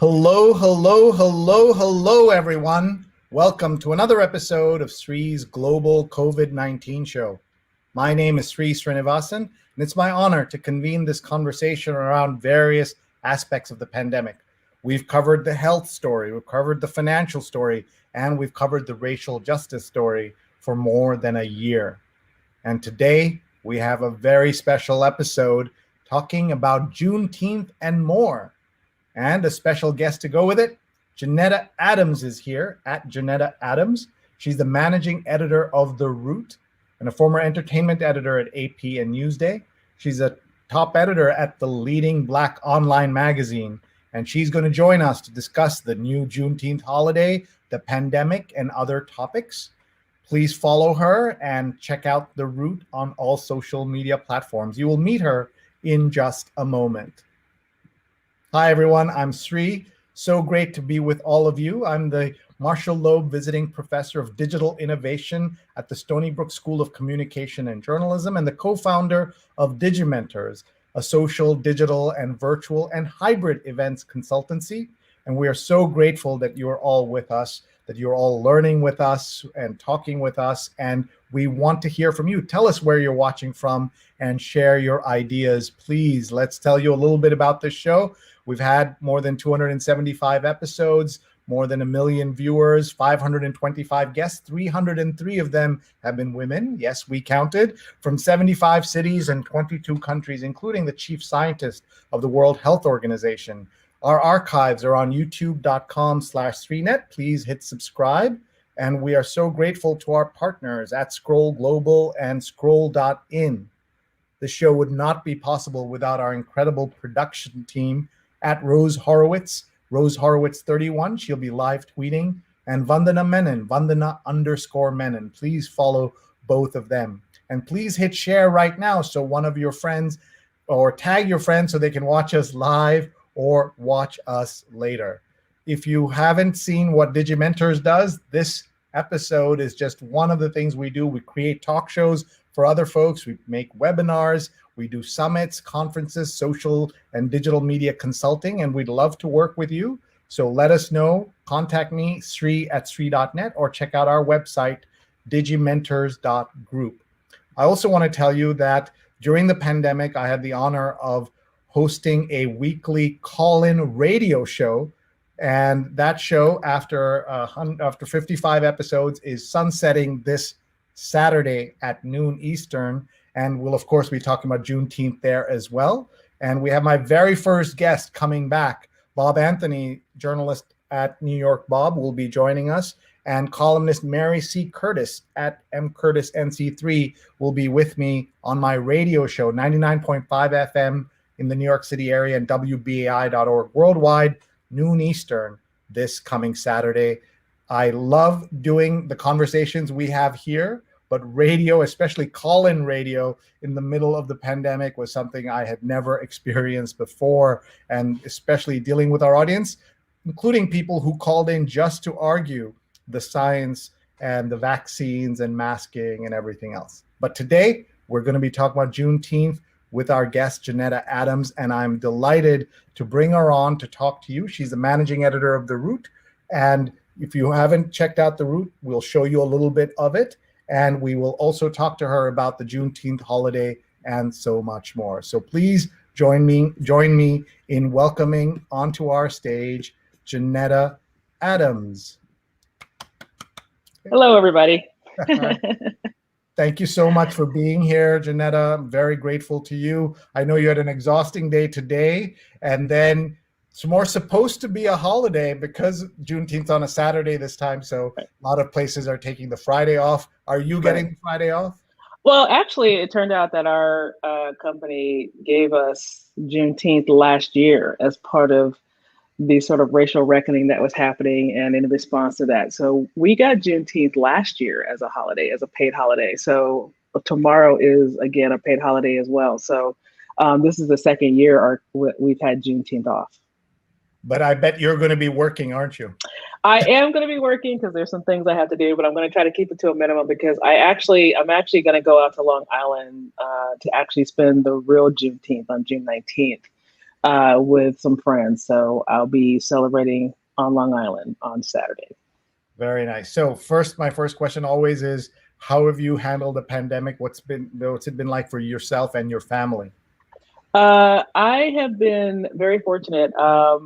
Hello, hello, hello, hello, everyone. Welcome to another episode of Sree's Global COVID-19 Show. My name is Sree Sreenivasan, and it's my honor to convene this conversation around various aspects of the pandemic. We've covered the health story, we've covered the financial story, and we've covered the racial justice story for more than a year. And today, we have a very special episode talking about Juneteenth and more. And a special guest to go with it, Janetta Adams is here at Janetta Adams. She's the managing editor of The Root and a former entertainment editor at AP and Newsday. She's a top editor at the leading Black online magazine, and she's going to join us to discuss the new Juneteenth holiday, the pandemic, and other topics. Please follow her and check out The Root on all social media platforms. You will meet her in just a moment. Hi, everyone. I'm Sree. So great to be with all of you. I'm the Marshall Loeb Visiting Professor of Digital Innovation at the Stony Brook School of Communication and Journalism and the co-founder of Digimentors, a social, digital, and virtual and hybrid events consultancy. And we are so grateful that you're all with us, that you're all learning with us and talking with us. And we want to hear from you. Tell us where you're watching from and share your ideas. Please, let's tell you a little bit about this show. We've had more than 275 episodes, more than 1 million viewers, 525 guests, 303 of them have been women. Yes, we counted, from 75 cities and 22 countries, including the chief scientist of the World Health Organization. Our archives are on youtube.com/Sreenet. Please hit subscribe. And we are so grateful to our partners at Scroll Global and Scroll.in. The show would not be possible without our incredible production team at Rose Horowitz 31. She'll be live tweeting, and Vandana Menon, Vandana_Menon. Please follow both of them. And please hit share right now so one of your friends, or tag your friends so they can watch us live or watch us later. If you haven't seen what Digimentors does, this episode is just one of the things we do. We create talk shows for other folks. We make webinars. We do summits, conferences, social and digital media consulting, and we'd love to work with you. So let us know. Contact me, Sree@Sree.net, or check out our website, Digimentors.group. I also want to tell you that during the pandemic, I had the honor of hosting a weekly call-in radio show. And that show, after 55 episodes, is sunsetting this Saturday at noon Eastern. And we'll, of course, be talking about Juneteenth there as well. And we have my very first guest coming back. Bob Anthony, journalist at New York Bob, will be joining us. And columnist Mary C. Curtis at mcurtisnc3 will be with me on my radio show, 99.5 FM in the New York City area and WBAI.org worldwide, noon Eastern, this coming Saturday. I love doing the conversations we have here, but radio, especially call-in radio in the middle of the pandemic, was something I had never experienced before, and especially dealing with our audience, including people who called in just to argue the science and the vaccines and masking and everything else. But today, we're going to be talking about Juneteenth with our guest, Janetta Adams, and I'm delighted to bring her on to talk to you. She's the managing editor of The Root, and if you haven't checked out The Root, we'll show you a little bit of it, and we will also talk to her about the Juneteenth holiday and so much more. So please join me in welcoming onto our stage Janetta Adams. Hello, everybody. Thank you so much for being here, Janetta. I'm very grateful to you. I know you had an exhausting day today, and then tomorrow's supposed to be a holiday because Juneteenth's on a Saturday this time, so a lot of places are taking the Friday off. Are you getting the Friday off? Well, actually, it turned out that our company gave us Juneteenth last year as part of the sort of racial reckoning that was happening, and in response to that. So we got Juneteenth last year as a holiday, as a paid holiday. So tomorrow is, again, a paid holiday as well. So this is the second year we've had Juneteenth off. But I bet you're going to be working, aren't you? I am going to be working because there's some things I have to do, but I'm going to try to keep it to a minimum because I'm actually going to go out to Long Island to actually spend the real Juneteenth on June 19th. with some friends. So I'll be celebrating on Long Island on Saturday. Very nice. So my first question always is, how have you handled the pandemic? What's it been like for yourself and your family? I have been very fortunate. I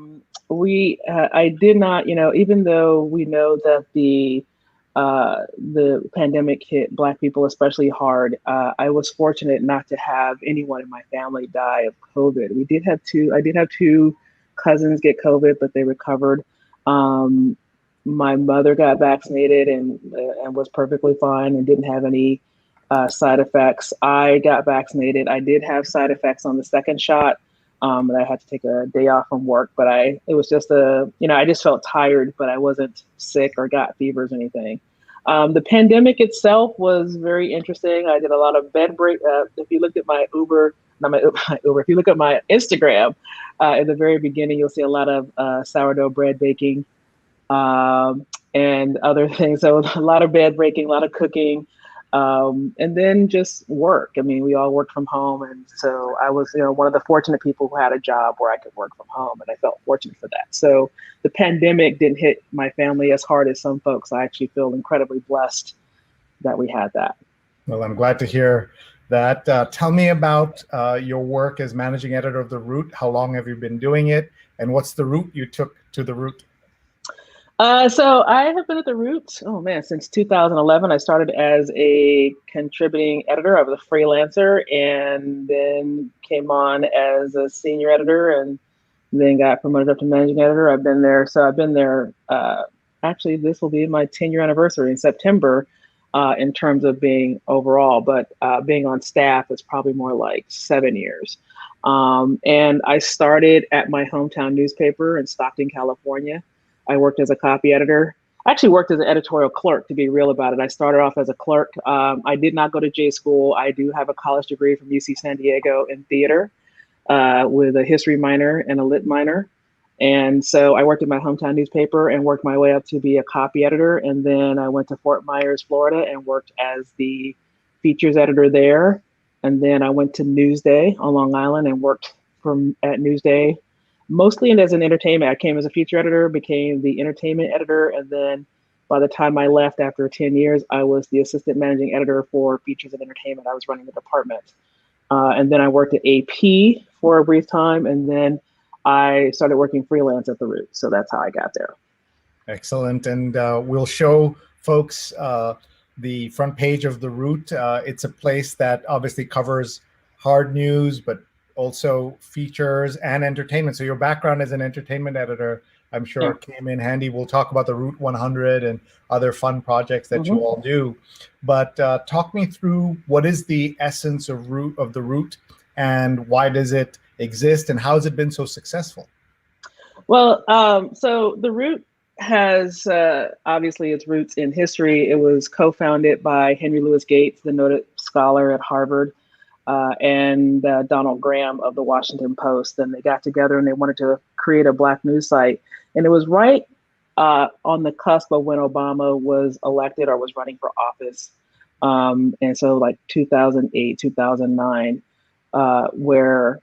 did not, even though we know that the pandemic hit Black people especially hard, I was fortunate not to have anyone in my family die of COVID. I did have two cousins get COVID, but they recovered. My mother got vaccinated and was perfectly fine and didn't have any side effects. I got vaccinated. I did have side effects on the second shot, and I had to take a day off from work. But it was just I just felt tired, but I wasn't sick or got fevers or anything. The pandemic itself was very interesting. I did a lot of bed break. If you looked at my Uber, not my Uber, if you look at my Instagram, at the very beginning, you'll see a lot of sourdough bread baking and other things. So a lot of bed breaking, a lot of cooking. And then just work. I mean, we all worked from home. And so I was, one of the fortunate people who had a job where I could work from home. And I felt fortunate for that. So the pandemic didn't hit my family as hard as some folks. I actually feel incredibly blessed that we had that. Well, I'm glad to hear that. Tell me about your work as managing editor of The Root. How long have you been doing it? And what's the route you took to The Root? So I have been at The Root, since 2011. I started as a contributing editor. I was a freelancer and then came on as a senior editor and then got promoted up to managing editor. I've been there. Actually, this will be my 10-year anniversary in September in terms of being overall, but being on staff is probably more like 7 years. And I started at my hometown newspaper in Stockton, California. I worked as a copy editor. I actually worked as an editorial clerk, to be real about it. I started off as a clerk. I did not go to J school. I do have a college degree from UC San Diego in theater with a history minor and a lit minor. And so I worked at my hometown newspaper and worked my way up to be a copy editor. And then I went to Fort Myers, Florida, and worked as the features editor there. And then I went to Newsday on Long Island and worked at Newsday mostly as an entertainment. I came as a feature editor, became the entertainment editor, and then by the time I left after 10 years, I was the assistant managing editor for features and entertainment. I was running the department. And then I worked at AP for a brief time, and then I started working freelance at The Root. So that's how I got there. Excellent. And we'll show folks the front page of The Root. It's a place that obviously covers hard news, but also features and entertainment. So your background as an entertainment editor, I'm sure came in handy. We'll talk about the Root 100 and other fun projects that you all do. But talk me through what is the essence of The Root and why does it exist and how has it been so successful? Well, so The Root has obviously its roots in history. It was co-founded by Henry Louis Gates, the noted scholar at Harvard, and Donald Graham of the Washington Post. And they got together and they wanted to create a Black news site. And it was right on the cusp of when Obama was elected or was running for office. And so like 2008, 2009, where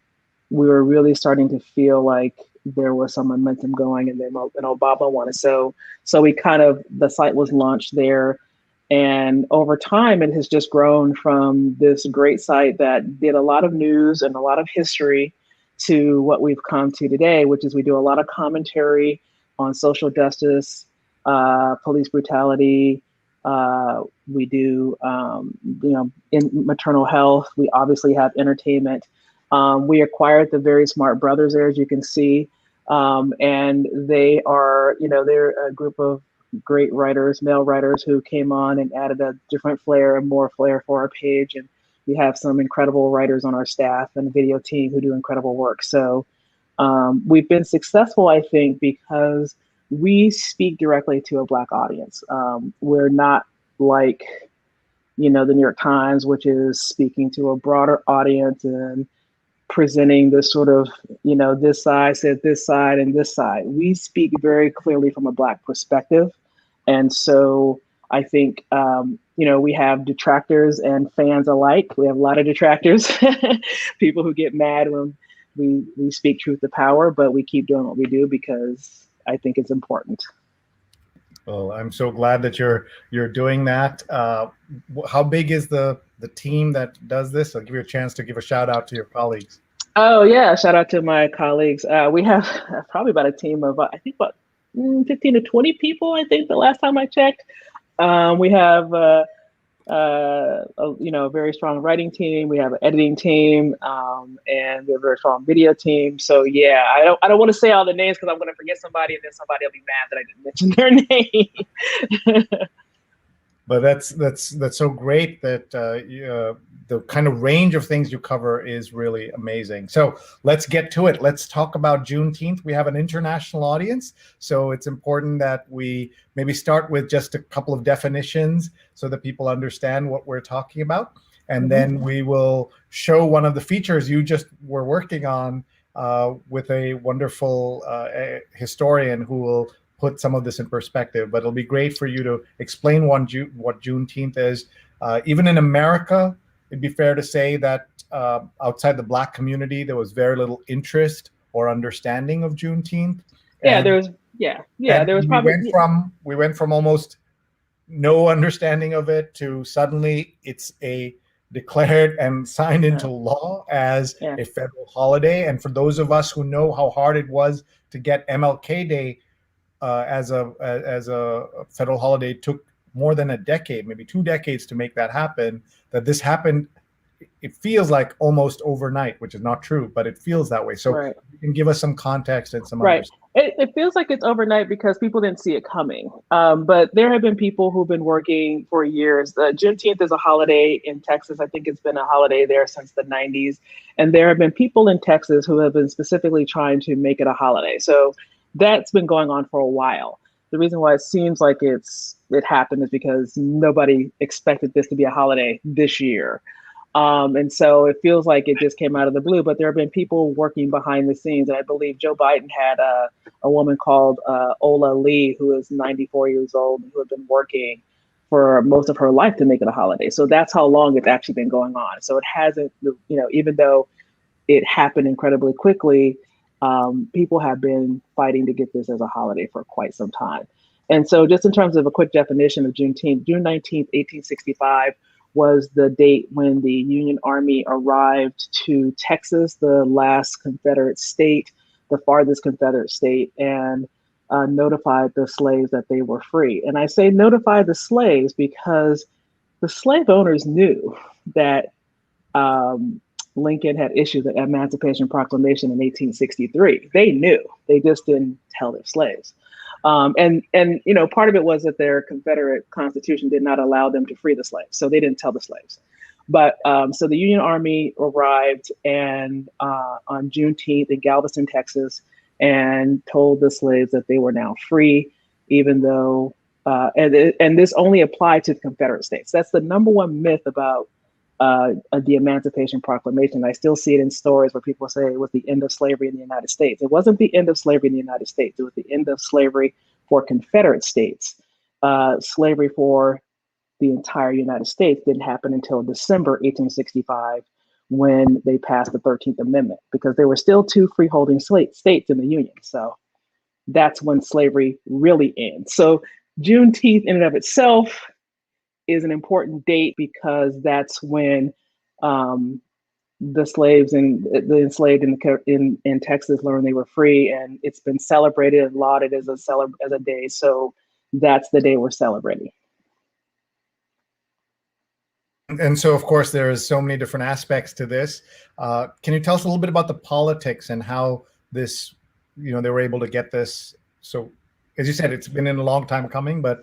we were really starting to feel like there was some momentum going and Obama won. So the site was launched there. And over time, it has just grown from this great site that did a lot of news and a lot of history to what we've come to today, which is we do a lot of commentary on social justice, police brutality. We do, in maternal health. We obviously have entertainment. We acquired the Very Smart Brothers there, as you can see. And they are, they're a group of great writers, male writers who came on and added a different flair and more flair for our page. And we have some incredible writers on our staff and video team who do incredible work. So we've been successful, I think, because we speak directly to a Black audience. We're not like, the New York Times, which is speaking to a broader audience and presenting this sort of, this side said this side and this side. We speak very clearly from a Black perspective. And so I think, we have detractors and fans alike. We have a lot of detractors, people who get mad when we speak truth to power, but we keep doing what we do because I think it's important. Well, I'm so glad that you're doing that. How big is the team that does this? I'll give you a chance to give a shout out to your colleagues. Oh yeah, shout out to my colleagues. We have probably about a team of I think about 15 to 20 people. I think the last time I checked. We have a very strong writing team. We have an editing team, and we have a very strong video team. So yeah, I don't want to say all the names because I'm going to forget somebody, and then somebody will be mad that I didn't mention their name. But that's so great that the kind of range of things you cover is really amazing. So let's get to it. Let's talk about Juneteenth. We have an international audience, so it's important that we maybe start with just a couple of definitions so that people understand what we're talking about. And then we will show one of the features you just were working on with a wonderful historian who will put some of this in perspective. But it'll be great for you to explain what Juneteenth is. Even in America, it'd be fair to say that outside the Black community, there was very little interest or understanding of Juneteenth. Yeah, there was. There was probably. We went from almost no understanding of it to suddenly it's a declared and signed into law as a federal holiday. And for those of us who know how hard it was to get MLK Day as a federal holiday, it took more than a decade, maybe 2 decades to make that happen. That this happened, it feels like almost overnight, which is not true, but it feels that way. So you can give us some context and some understanding. It feels like it's overnight because people didn't see it coming. But there have been people who've been working for years. Juneteenth is a holiday in Texas. I think it's been a holiday there since the 90s. And there have been people in Texas who have been specifically trying to make it a holiday. So that's been going on for a while. The reason why it seems like it happened is because nobody expected this to be a holiday this year. And so it feels like it just came out of the blue, but there have been people working behind the scenes. And I believe Joe Biden had a woman called Ola Lee, who is 94 years old, who had been working for most of her life to make it a holiday. So that's how long it's actually been going on. So it hasn't, even though it happened incredibly quickly, people have been fighting to get this as a holiday for quite some time. And so just in terms of a quick definition of Juneteenth, June 19th, 1865 was the date when the Union Army arrived to Texas, the last Confederate state, the farthest Confederate state, and notified the slaves that they were free. And I say notify the slaves because the slave owners knew that Lincoln had issued the Emancipation Proclamation in 1863. They knew, they just didn't tell their slaves. And part of it was that their Confederate Constitution did not allow them to free the slaves, so they didn't tell the slaves. But so the Union Army arrived and on Juneteenth in Galveston, Texas, and told the slaves that they were now free, even though and this only applied to the Confederate states. That's the number one myth about the Emancipation Proclamation. I still see it in stories where people say it was the end of slavery in the United States. It wasn't the end of slavery in the United States. It was the end of slavery for Confederate states. Slavery for the entire United States didn't happen until December 1865 when they passed the 13th Amendment, because there were still 2 freeholding states in the Union. So that's when slavery really ends. So Juneteenth in and of itself is an important date because that's when the slaves and the enslaved in Texas learned they were free, and it's been celebrated and lauded as a day. So that's the day we're celebrating. And so, of course, there is so many different aspects to this. Can you tell us a little bit about the politics and how this, they were able to get this? So, as you said, it's been in a long time coming, but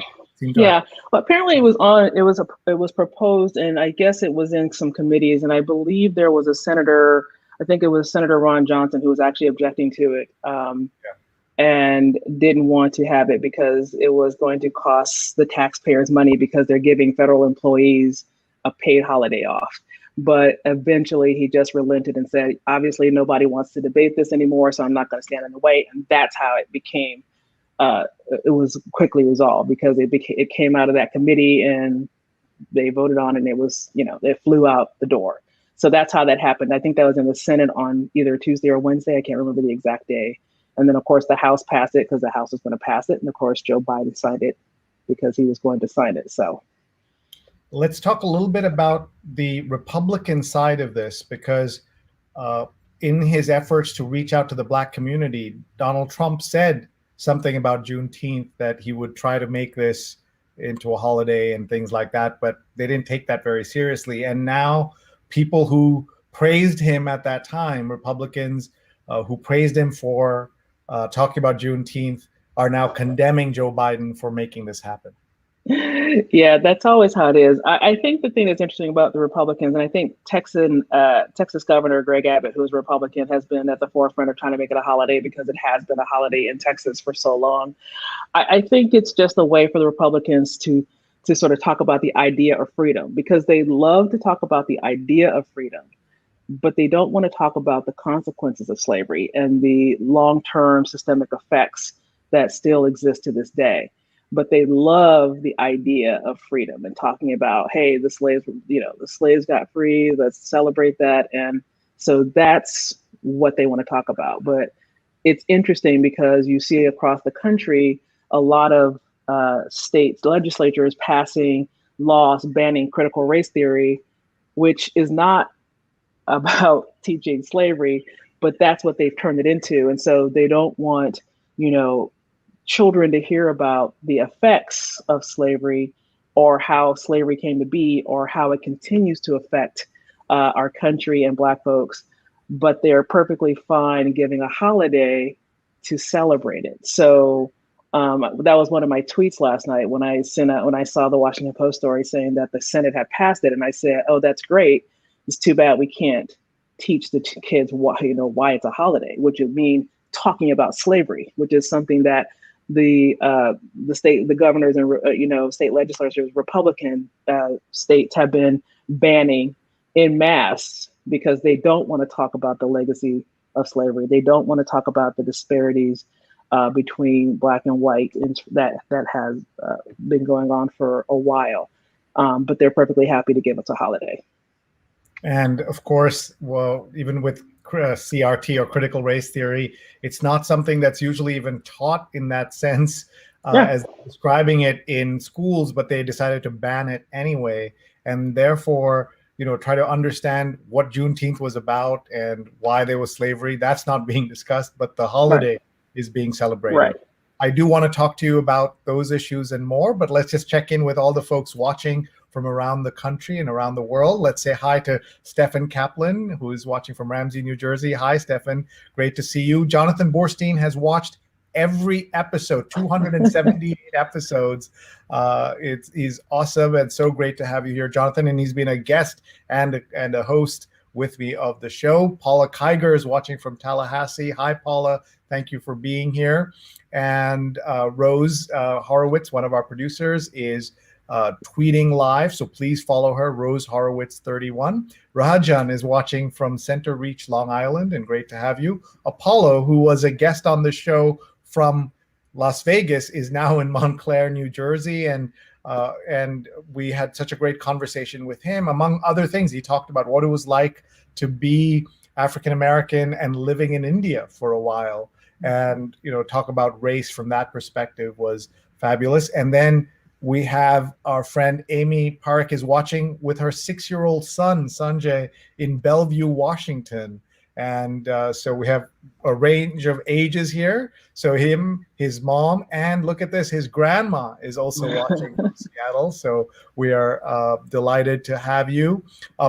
well, apparently it was proposed, and I guess it was in some committees, and I believe there was a senator, I think it was Senator Ron Johnson, who was actually objecting to it and didn't want to have it because it was going to cost the taxpayers money because they're giving federal employees a paid holiday off. But eventually he just relented and said, obviously nobody wants to debate this anymore, so I'm not going to stand in the way. And that's how it became. It was quickly resolved because it came out of that committee and they voted on it, and it was, it flew out the door. So that's how that happened. I think that was in the Senate on either Tuesday or Wednesday. I can't remember the exact day. And then, of course, the House passed it because the House was going to pass it. And, of course, Joe Biden signed it because he was going to sign it. So let's talk a little bit about the Republican side of this, because in his efforts to reach out to the Black community, Donald Trump said something about Juneteenth, that he would try to make this into a holiday and things like that, but they didn't take that very seriously. And now people who praised him at that time, Republicans who praised him for talking about Juneteenth, are now condemning Joe Biden for making this happen. Yeah, that's always how it is. I think the thing that's interesting about the Republicans, and I think Texas Governor Greg Abbott, who is a Republican, has been at the forefront of trying to make it a holiday because it has been a holiday in Texas for so long. I think it's just a way for the Republicans to sort of talk about the idea of freedom, because they love to talk about the idea of freedom, but they don't want to talk about the consequences of slavery and the long-term systemic effects that still exist to this day. But they love the idea of freedom and talking about, hey, the slaves got free, let's celebrate that. And so that's what they want to talk about. But it's interesting because you see across the country a lot of state legislatures passing laws banning critical race theory, which is not about teaching slavery, but that's what they've turned it into. And so they don't want, children to hear about the effects of slavery, or how slavery came to be, or how it continues to affect our country and Black folks, but they're perfectly fine giving a holiday to celebrate it. So that was one of my tweets last night when I saw the Washington Post story saying that the Senate had passed it, and I said, "Oh, that's great. It's too bad we can't teach the kids why it's a holiday," which would mean talking about slavery, which is something that the governors and state legislatures, Republican states, have been banning en masse because they don't want to talk about the legacy of slavery. They don't want to talk about the disparities between Black and white, and that has been going on for a while. But they're perfectly happy to give us a holiday. And of course, well, even with CRT or critical race theory, it's not something that's usually even taught in that sense as describing it in schools, but they decided to ban it anyway. And therefore, try to understand what Juneteenth was about and why there was slavery. That's not being discussed, but the holiday is being celebrated. Right. I do want to talk to you about those issues and more, but let's just check in with all the folks watching from around the country and around the world. Let's say hi to Stefan Kaplan, who is watching from Ramsey, New Jersey. Hi, Stefan. Great to see you. Jonathan Borstein has watched every episode, 278 episodes. He's awesome and so great to have you here, Jonathan. And he's been a guest and a host with me of the show. Paula Kiger is watching from Tallahassee. Hi, Paula. Thank you for being here. And Rose Horowitz, one of our producers, is tweeting live, so please follow her, Rose Horowitz 31. Rajan is watching from Center Reach, Long Island, and great to have you. Apollo, who was a guest on the show from Las Vegas, is now in Montclair, New Jersey, and we had such a great conversation with him. Among other things, he talked about what it was like to be African American and living in India for a while, and talk about race from that perspective was fabulous. And then we have our friend Amy Park is watching with her 6-year-old son, Sanjay, in Bellevue, Washington. And so we have a range of ages here. So him, his mom, and look at this, his grandma is also watching from Seattle. So we are delighted to have you.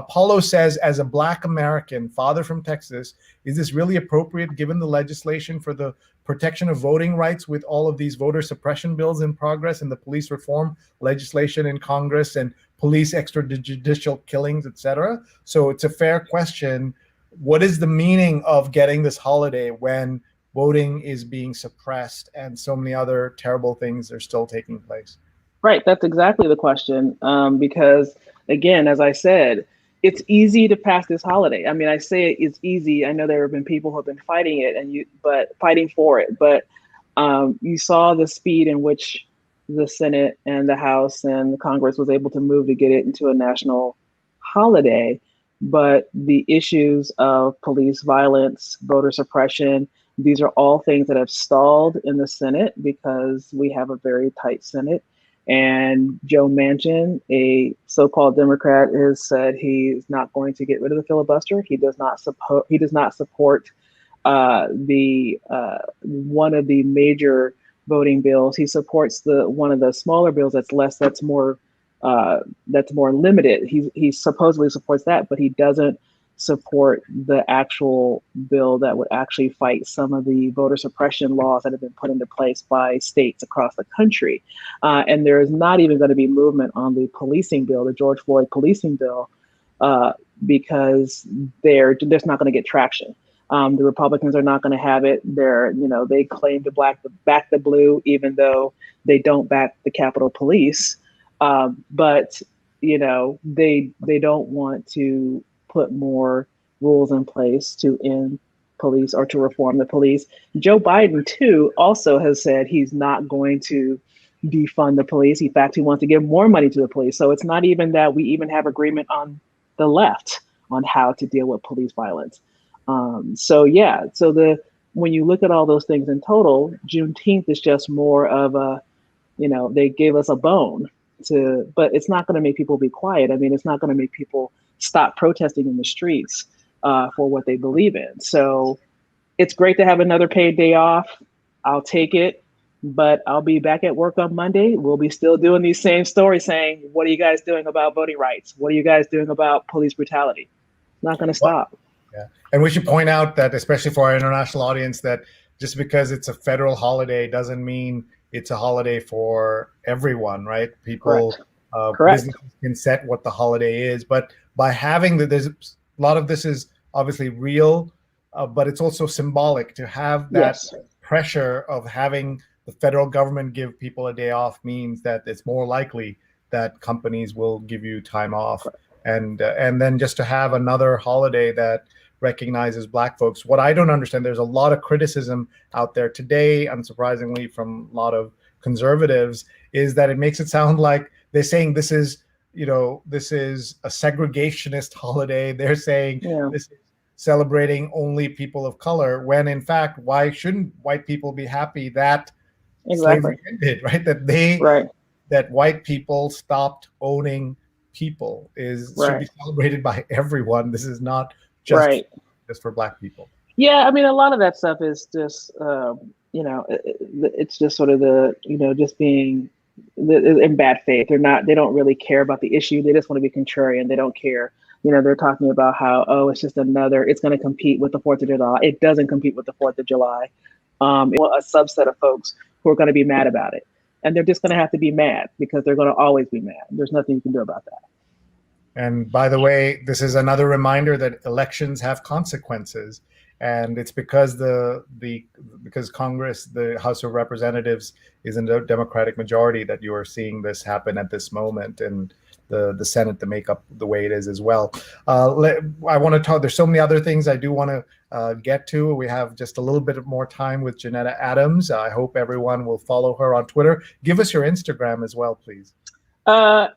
Paulo says, as a Black American, father from Texas, is this really appropriate given the legislation for the protection of voting rights with all of these voter suppression bills in progress and the police reform legislation in Congress and police extrajudicial killings, etc.? So it's a fair question. What is the meaning of getting this holiday when voting is being suppressed and so many other terrible things are still taking place? Right, that's exactly the question. Because again, as I said, it's easy to pass this holiday. I mean, I say it's easy. I know there have been people who have been fighting it, but fighting for it. But you saw the speed in which the Senate and the House and the Congress was able to move to get it into a national holiday. But the issues of police violence, voter suppression, these are all things that have stalled in the Senate because we have a very tight Senate. And Joe Manchin, a so-called Democrat, has said he's not going to get rid of the filibuster. He does not support. He does not support the one of the major voting bills. He supports the one of the smaller bills that's more limited. He supposedly supports that, but he doesn't support the actual bill that would actually fight some of the voter suppression laws that have been put into place by states across the country. And there is not even going to be movement on the policing bill, the George Floyd policing bill, because they're just not going to get traction. The Republicans are not going to have it. They claim to back the blue, even though they don't back the Capitol Police. But they don't want to put more rules in place to end police or to reform the police. Joe Biden, too, also has said he's not going to defund the police. In fact, he wants to give more money to the police. So it's not even that we even have agreement on the left on how to deal with police violence. When you look at all those things in total, Juneteenth is just more of a, they gave us a bone but it's not going to make people be quiet. I mean, it's not going to make people stop protesting in the streets for what they believe in. So it's great to have another paid day off. I'll take it, but I'll be back at work on Monday. We'll be still doing these same stories saying, what are you guys doing about voting rights? What are you guys doing about police brutality? Not going to stop. Yeah. And we should point out that, especially for our international audience, that just because it's a federal holiday doesn't mean it's a holiday for everyone, right? People, businesses can set what the holiday is, but by having there's a lot of this is obviously real, but it's also symbolic. To have that pressure of having the federal government give people a day off means that it's more likely that companies will give you time off. And then just to have another holiday that recognizes Black folks. What I don't understand, there's a lot of criticism out there today, unsurprisingly, from a lot of conservatives, is that it makes it sound like they're saying this is a segregationist holiday. They're saying this is celebrating only people of color, when in fact, why shouldn't white people be happy that slavery ended, right? That white people stopped owning people should be celebrated by everyone. This is not just for Black people. Yeah, I mean, a lot of that stuff is just, it's just sort of just being in bad faith. They don't really care about the issue. They just want to be contrarian. They don't care. They're talking about how, it's just it's going to compete with the 4th of July. It doesn't compete with the 4th of July. It's a subset of folks who are going to be mad about it. And they're just going to have to be mad because they're going to always be mad. There's nothing you can do about that. And by the way, this is another reminder that elections have consequences, and it's because because Congress, the House of Representatives, is in a Democratic majority that you are seeing this happen at this moment, and the Senate to make up the way it is as well. I want to talk. There's so many other things I do want to get to. We have just a little bit more time with Janetta Adams. I hope everyone will follow her on Twitter. Give us your Instagram as well, please. I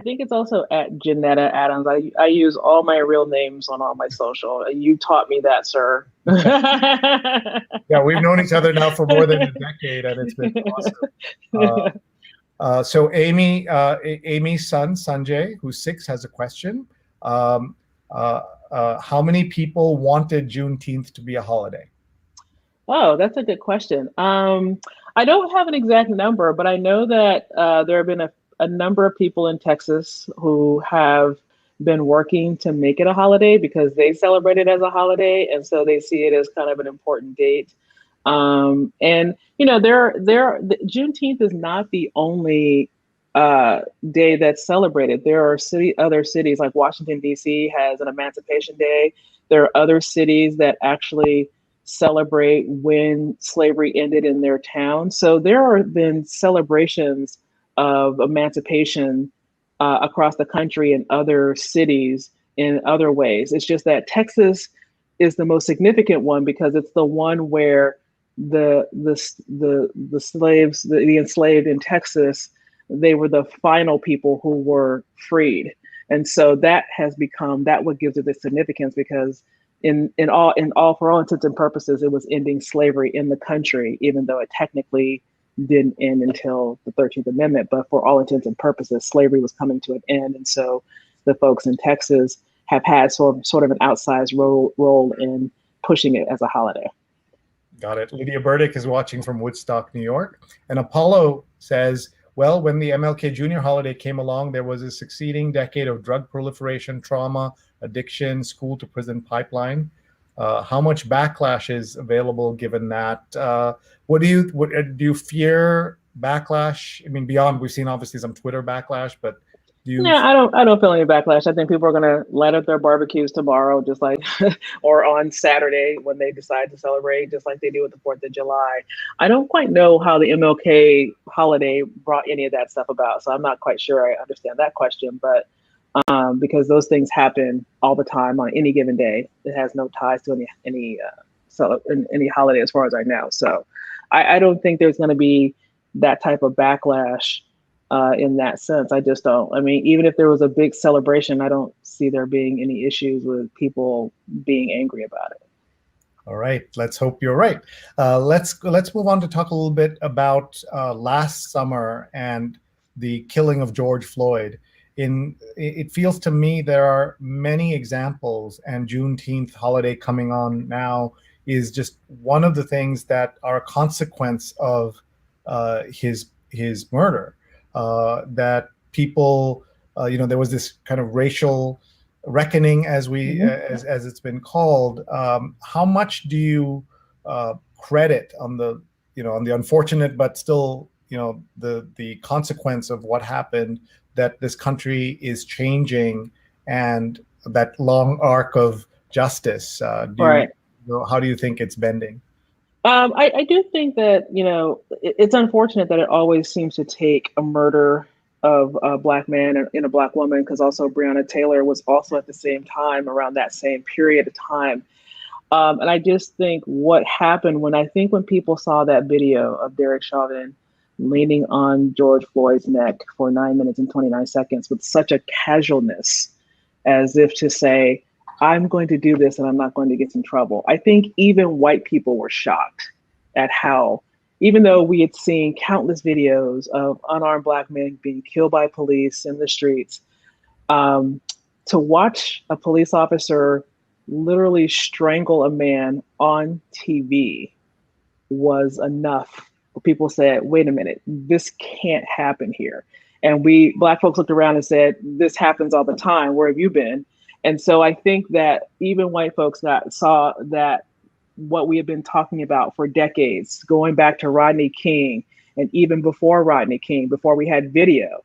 think it's also at Genetta Adams. I use all my real names on all my social. You taught me that, sir. Yeah, we've known each other now for more than a decade, and it's been awesome. So Amy's son, Sanjay, who's 6, has a question. How many people wanted Juneteenth to be a holiday? Oh, that's a good question. I don't have an exact number, but I know that there have been a number of people in Texas who have been working to make it a holiday because they celebrate it as a holiday, and so they see it as kind of an important date. And Juneteenth is not the only day that's celebrated. There are other cities like Washington, D.C. has an Emancipation Day. There are other cities that actually celebrate when slavery ended in their town. So there have been celebrations of emancipation across the country and other cities in other ways. It's just that Texas is the most significant one because it's the one where the slaves, the enslaved in Texas, they were the final people who were freed. And so that has become that what gives it the significance, because for all intents and purposes, it was ending slavery in the country, even though it technically didn't end until the 13th Amendment. But for all intents and purposes, slavery was coming to an end. And so the folks in Texas have had sort of an outsized role in pushing it as a holiday. Got it. Lydia Burdick is watching from Woodstock, New York. And Apollo says, well, when the MLK Jr. holiday came along, there was a succeeding decade of drug proliferation, trauma, addiction, school to prison pipeline. How much backlash is available given that? Do you fear backlash? I mean, beyond, we've seen obviously some Twitter backlash, but do you? Yeah, I don't feel any backlash. I think people are going to light up their barbecues tomorrow, just like, or on Saturday when they decide to celebrate, just like they do with the 4th of July. I don't quite know how the MLK holiday brought any of that stuff about, so I'm not quite sure I understand that question. But because those things happen all the time on any given day, it has no ties to any holiday as far as I know. So I don't think there's going to be that type of backlash. In that sense, I just don't. I mean, even if there was a big celebration, I don't see there being any issues with people being angry about it. All right, let's hope you're right. Let's move on to talk a little bit about last summer and the killing of George Floyd. It feels to me there are many examples, and Juneteenth holiday coming on now is just one of the things that are a consequence of his murder. That people, there was this kind of racial reckoning, as as it's been called. How much do you credit on the unfortunate, but still, the consequence of what happened, that this country is changing, and that long arc of justice? Right. How do you think it's bending? I do think that, it's unfortunate that it always seems to take a murder of a Black man and a Black woman, because also Breonna Taylor was also at the same time, around that same period of time. And I just think what happened when people saw that video of Derek Chauvin leaning on George Floyd's neck for 9 minutes and 29 seconds with such a casualness, as if to say, I'm going to do this and I'm not going to get in trouble. I think even white people were shocked at how, even though we had seen countless videos of unarmed Black men being killed by police in the streets, to watch a police officer literally strangle a man on TV was enough. People said, wait a minute, this can't happen here. And we Black folks looked around and said, this happens all the time. Where have you been? And so I think that even white folks saw that what we have been talking about for decades, going back to Rodney King, and even before Rodney King, before we had video,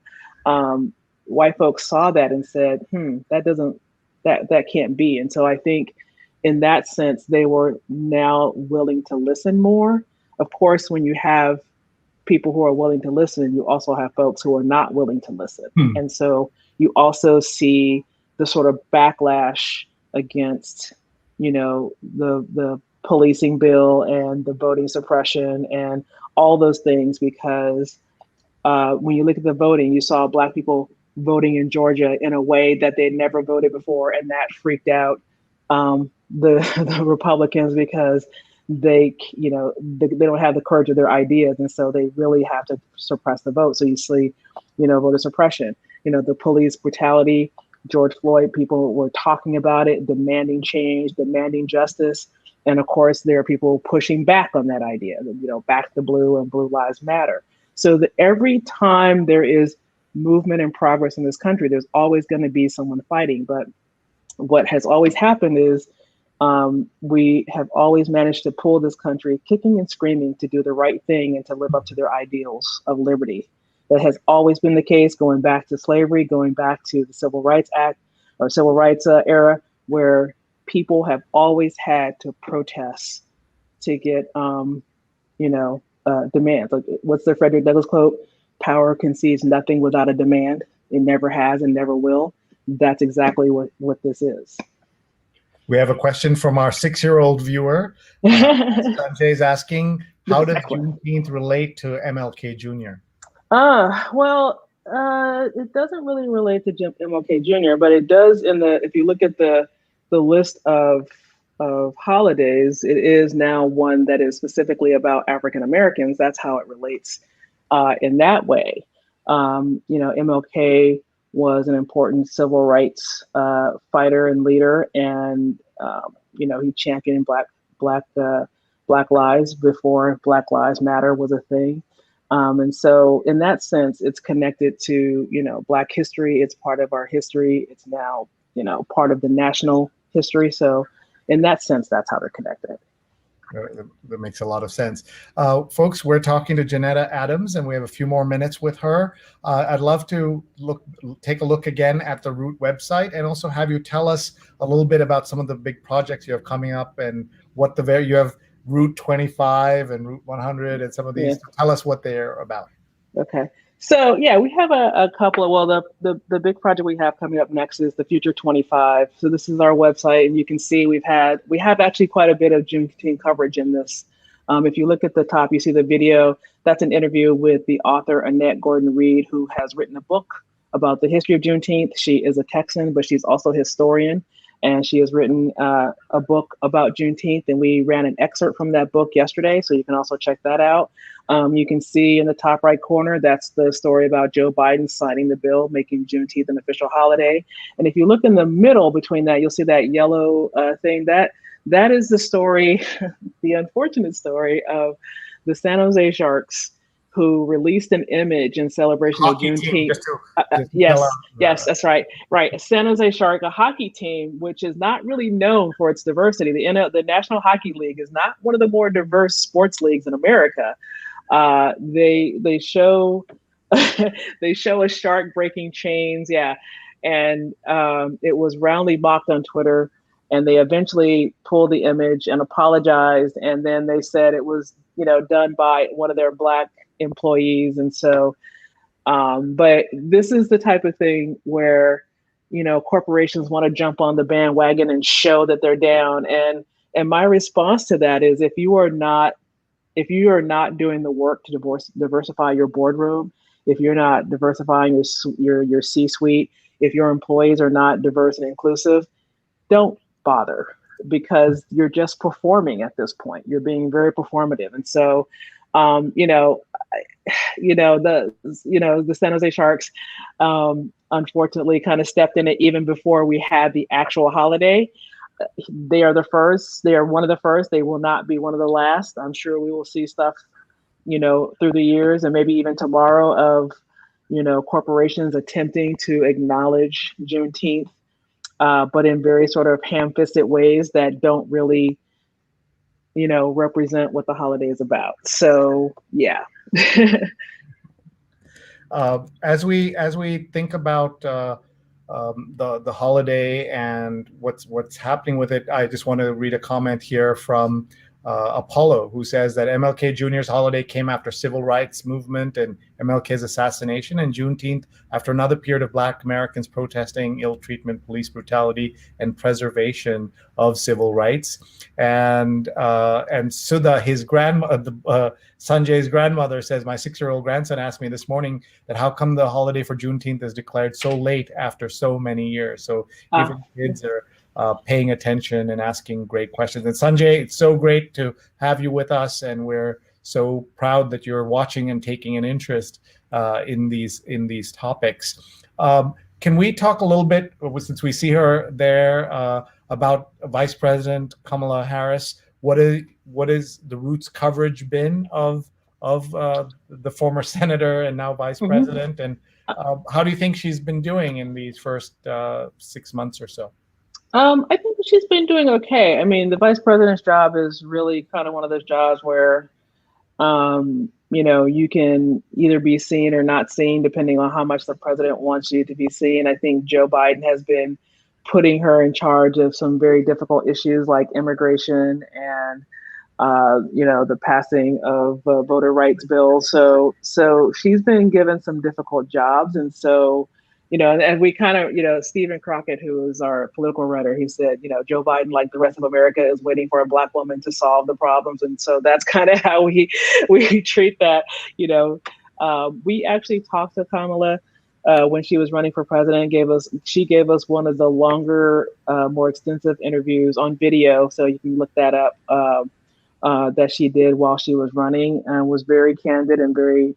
white folks saw that and said, that can't be. And so I think in that sense, they were now willing to listen more. Of course, when you have people who are willing to listen, you also have folks who are not willing to listen. And so you also see the sort of backlash against, the policing bill and the voting suppression and all those things, because when you look at the voting, you saw Black people voting in Georgia in a way that they'd never voted before, and that freaked out the Republicans, because they don't have the courage of their ideas, and so they really have to suppress the vote. So you see, voter suppression, the police brutality. George Floyd, people were talking about it, demanding change, demanding justice. And of course, there are people pushing back on that idea, back the blue and Blue Lives Matter. So that every time there is movement and progress in this country, there's always going to be someone fighting. But what has always happened is we have always managed to pull this country kicking and screaming to do the right thing and to live up to their ideals of liberty. That has always been the case, going back to slavery, going back to the Civil Rights Act or Civil Rights era, where people have always had to protest to get, demands. Like, what's the Frederick Douglass quote? Power concedes nothing without a demand. It never has and never will. That's exactly what this is. We have a question from our 6-year-old viewer. Sanjay is asking, how does Juneteenth relate to MLK Jr.? Well, It doesn't really relate to MLK Jr., but it does if you look at the list of holidays, it is now one that is specifically about African Americans. That's how it relates in that way. MLK was an important civil rights fighter and leader, and he championed black lives before Black Lives Matter was a thing. And so in that sense, it's connected to, Black history. It's part of our history. It's now, part of the national history. So in that sense, that's how they're connected. That makes a lot of sense. Folks, we're talking to Janetta Adams, and we have a few more minutes with her. I'd love to take a look again at the Root website, and also have you tell us a little bit about some of the big projects you have coming up, and what you have Route 25 and Route 100 and some of these. Yeah. Tell us what they're about. Okay. So yeah, we have a couple of, the big project we have coming up next is the Future 25. So this is our website, and you can see we have actually quite a bit of Juneteenth coverage in this. If you look at the top, you see the video. That's an interview with the author Annette Gordon-Reed, who has written a book about the history of Juneteenth. She is a Texan, but she's also a historian. And she has written a book about Juneteenth, and we ran an excerpt from that book yesterday, so you can also check that out. You can see in the top right corner, that's the story about Joe Biden signing the bill, making Juneteenth an official holiday. And if you look in the middle between that, you'll see that yellow thing. That is the story, the unfortunate story of the San Jose Sharks, who released an image in celebration of Juneteenth. Yes, that's right. Right. San Jose Shark, a hockey team, which is not really known for its diversity. The National Hockey League is not one of the more diverse sports leagues in America. They show they show a shark breaking chains. Yeah. And it was roundly mocked on Twitter, and they eventually pulled the image and apologized. And then they said it was, done by one of their Black employees. And so, but this is the type of thing where, corporations want to jump on the bandwagon and show that they're down. And my response to that is, if you are not doing the work to diversify your boardroom, if you're not diversifying your C-suite, if your employees are not diverse and inclusive, don't bother, because you're just performing at this point. You're being very performative. And so, the San Jose Sharks, unfortunately, kind of stepped in it even before we had the actual holiday. They are the first. They are one of the first. They will not be one of the last. I'm sure we will see stuff, through the years, and maybe even tomorrow, of, corporations attempting to acknowledge Juneteenth, but in very sort of ham-fisted ways that don't really, represent what the holiday is about. So, yeah. As we think about the holiday and what's happening with it, I just want to read a comment here from Apollo, who says that MLK Jr.'s holiday came after civil rights movement and MLK's assassination, and Juneteenth after another period of Black Americans protesting ill treatment, police brutality, and preservation of civil rights. And Sudha, Sanjay's grandmother, says, my 6-year-old grandson asked me this morning that how come the holiday for Juneteenth is declared so late after so many years. So even kids are paying attention and asking great questions. And Sanjay, it's so great to have you with us, and we're so proud that you're watching and taking an interest in these topics. Can we talk a little bit, since we see her there, about Vice President Kamala Harris? What is the Roots coverage been of the former senator and now vice president, and how do you think she's been doing in these first 6 months or so? I think she's been doing okay. I mean, the vice president's job is really kind of one of those jobs where, you can either be seen or not seen, depending on how much the president wants you to be seen. I think Joe Biden has been putting her in charge of some very difficult issues like immigration and, the passing of voter rights bills. So she's been given some difficult jobs. And so, and we kind of, Stephen Crockett, who is our political writer, he said, Joe Biden, like the rest of America, is waiting for a Black woman to solve the problems. And so that's kind of how we treat that. We actually talked to Kamala when she was running for president, she gave us one of the longer, more extensive interviews on video. So you can look that up. That she did while she was running, and was very candid and very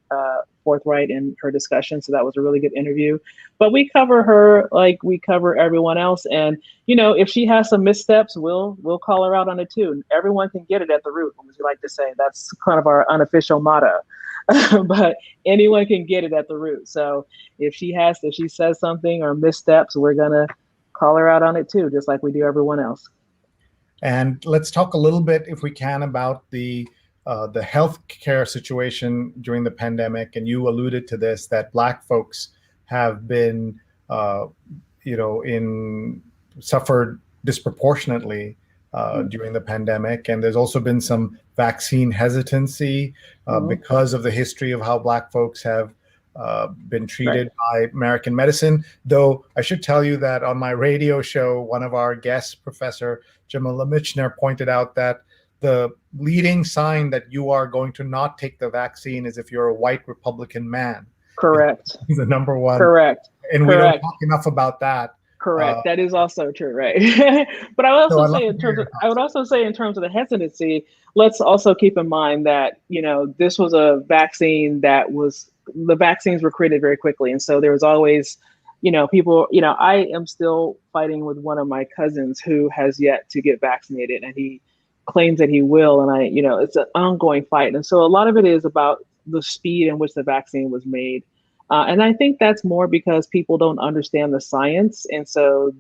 forthright in her discussion. So that was a really good interview. But we cover her like we cover everyone else. And if she has some missteps, we'll call her out on it too. Everyone can get it at the root, as we like to say. That's kind of our unofficial motto. But anyone can get it at the root. So if she says something or missteps, we're gonna call her out on it too, just like we do everyone else. And let's talk a little bit, if we can, about the healthcare situation during the pandemic. And you alluded to this, that Black folks have been, suffered disproportionately during the pandemic. And there's also been some vaccine hesitancy because of the history of how Black folks have been treated by American medicine. Though I should tell you that on my radio show, one of our guests, Professor Jamila Michner, pointed out that the leading sign that you are going to not take the vaccine is if you're a white Republican man. Correct. The number one. Correct. And we don't talk enough about that. Correct. That is also true, right? But I would also say in terms of the hesitancy, let's also keep in mind that this was a vaccine the vaccines were created very quickly, and so there was always people. I am still fighting with one of my cousins who has yet to get vaccinated, and he claims that he will, and it's an ongoing fight. And so a lot of it is about the speed in which the vaccine was made. And I think that's more because people don't understand the science. And so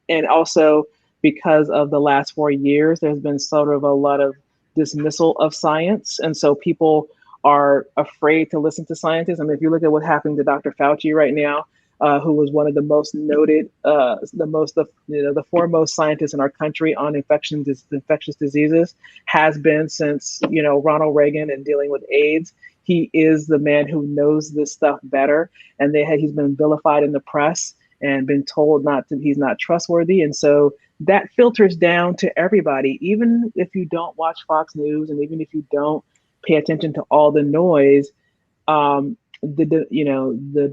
and also because of the last 4 years, there's been sort of a lot of dismissal of science. And so people are afraid to listen to scientists. I mean, if you look at what's happening to Dr. Fauci right now, who was one of the most noted, the foremost scientists in our country on infectious diseases, has been since, Ronald Reagan and dealing with AIDS. He is the man who knows this stuff better, and he's been vilified in the press and been told he's not trustworthy. And so that filters down to everybody, even if you don't watch Fox News, and even if you don't pay attention to all the noise. The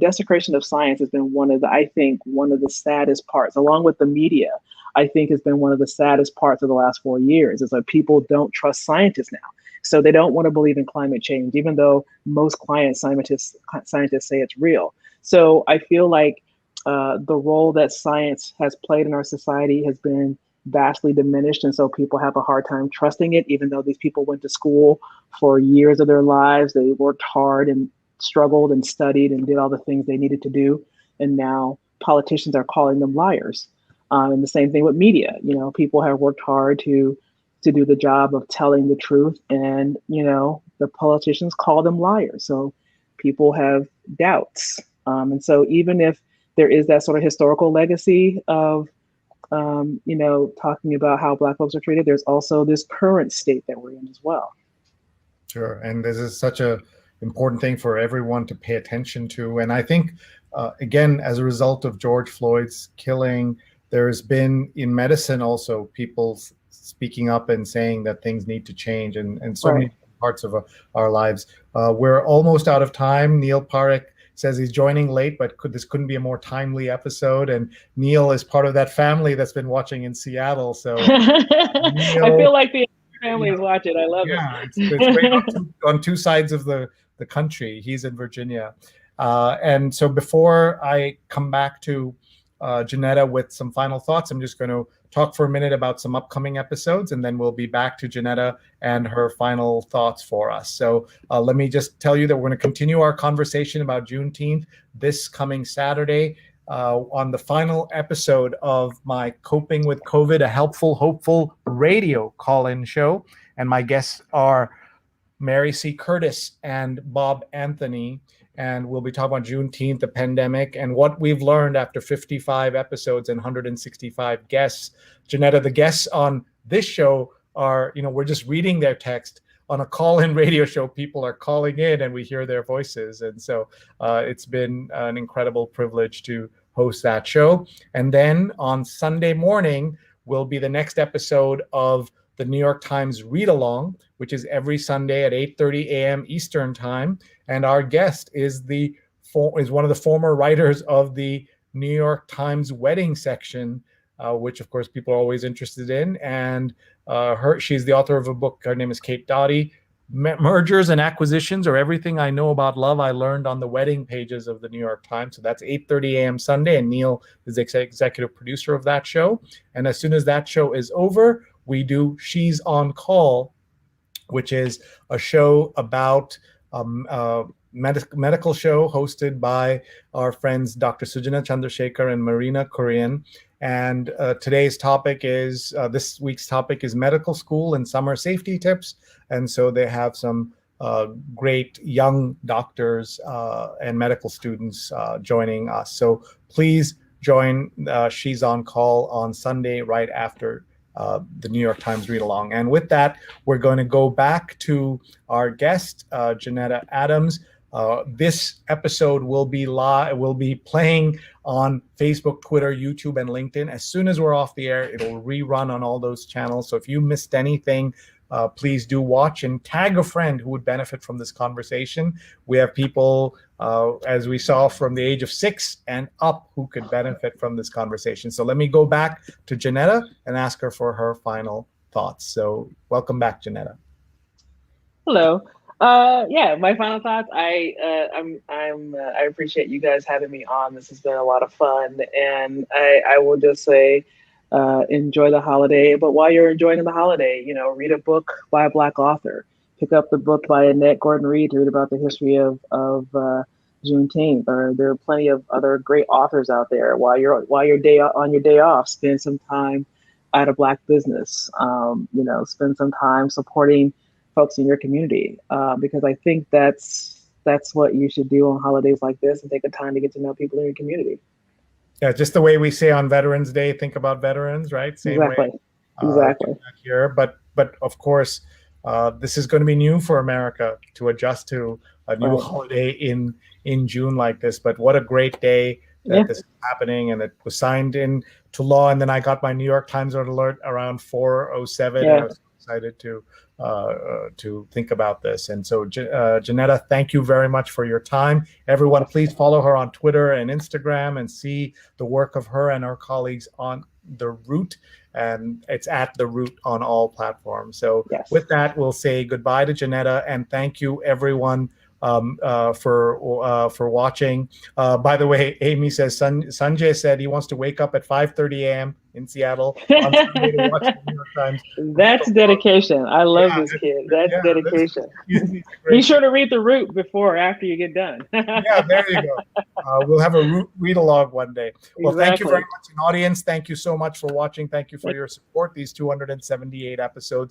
desecration of science has been one of the saddest parts, along with the media. I think has been one of the saddest parts of the last 4 years. Is that people don't trust scientists now. So they don't want to believe in climate change, even though most scientists say it's real. So I feel like the role that science has played in our society has been vastly diminished. And so people have a hard time trusting it, even though these people went to school for years of their lives. They worked hard and struggled and studied and did all the things they needed to do. And now politicians are calling them liars. And the same thing with media. People have worked hard to do the job of telling the truth, and the politicians call them liars. So people have doubts, and so even if there is that sort of historical legacy of talking about how Black folks are treated, there's also this current state that we're in as well. Sure, and this is such a important thing for everyone to pay attention to. And I think again, as a result of George Floyd's killing, there's been in medicine also people speaking up and saying that things need to change, and so many parts of our lives. We're almost out of time. Neil Parekh says he's joining late, but this couldn't be a more timely episode. And Neil is part of that family that's been watching in Seattle. So Neil, I feel like the family is watching. I love it. It's great on two sides of the country. He's in Virginia. And so before I come back to Janetta with some final thoughts, I'm just going to talk for a minute about some upcoming episodes, and then we'll be back to Janetta and her final thoughts for us. So let me just tell you that we're going to continue our conversation about Juneteenth this coming Saturday on the final episode of my Coping with COVID, a Helpful, Hopeful radio call-in show. And my guests are Mary C. Curtis and Bob Anthony. And we'll be talking about Juneteenth, the pandemic, and what we've learned after 55 episodes and 165 guests. Janetta, the guests on this show are, we're just reading their text. On a call-in radio show, people are calling in and we hear their voices. And so it's been an incredible privilege to host that show. And then on Sunday morning will be the next episode of the New York Times Read Along, which is every Sunday at 8:30 a.m. Eastern Time. And our guest is the is one of the former writers of the New York Times wedding section, which of course people are always interested in. And she's the author of a book. Her name is Kate Doughty. Mergers and acquisitions are everything I know about love I learned on the wedding pages of the New York Times. So that's 8:30 a.m. Sunday, and Neil is the executive producer of that show. And as soon as that show is over, we do She's on Call, which is a show about medical show hosted by our friends Dr. Sujana Chandrasekhar and Marina Korean. And today's topic is, this week's topic is medical school and summer safety tips. And so they have some great young doctors and medical students joining us. So please join She's on Call on Sunday right after the New York Times read along. And with that, we're going to go back to our guest, Janetta Adams. This episode will be live, will be playing on Facebook, Twitter, YouTube, and LinkedIn. As soon as we're off the air, it'll rerun on all those channels. So if you missed anything, please do watch and tag a friend who would benefit from this conversation. We have people, as we saw, from the age of 6 and up who could benefit from this conversation. So let me go back to Janetta and ask her for her final thoughts. So welcome back, Janetta. Hello. Yeah, my final thoughts. I appreciate you guys having me on. This has been a lot of fun, and I will just say, enjoy the holiday. But while you're enjoying the holiday, read a book by a Black author. Pick up the book by Annette Gordon-Reed to read about the history of Juneteenth. Or there are plenty of other great authors out there. While you're on your day off, spend some time at a Black business. Spend some time supporting folks in your community, because I think that's what you should do on holidays like this, and take the time to get to know people in your community. Yeah, just the way we say on Veterans Day, think about veterans, right? Same exactly. way. Exactly. Here, but of course, this is going to be new for America to adjust to a new holiday in June like this. But what a great day that this is happening, and it was signed into law. And then I got my New York Times alert around 4:07. And I was excited to think about this. And so, Janetta, thank you very much for your time. Everyone, please follow her on Twitter and Instagram and see the work of her and her colleagues on The Root. And it's at The Root on all platforms. So with that, we'll say goodbye to Janetta, and thank you, everyone, for watching. By the way, Amy says Sanjay said he wants to wake up at 5:30 a.m. in Seattle on Sunday to watch the New York Times. That's dedication. I love this kid. That's dedication. Be sure to read The Root before or after you get done. Yeah, there you go. We'll have a Root read-along one day. Well, thank you very much, audience. Thank you so much for watching. Thank you for your support. These 278 episodes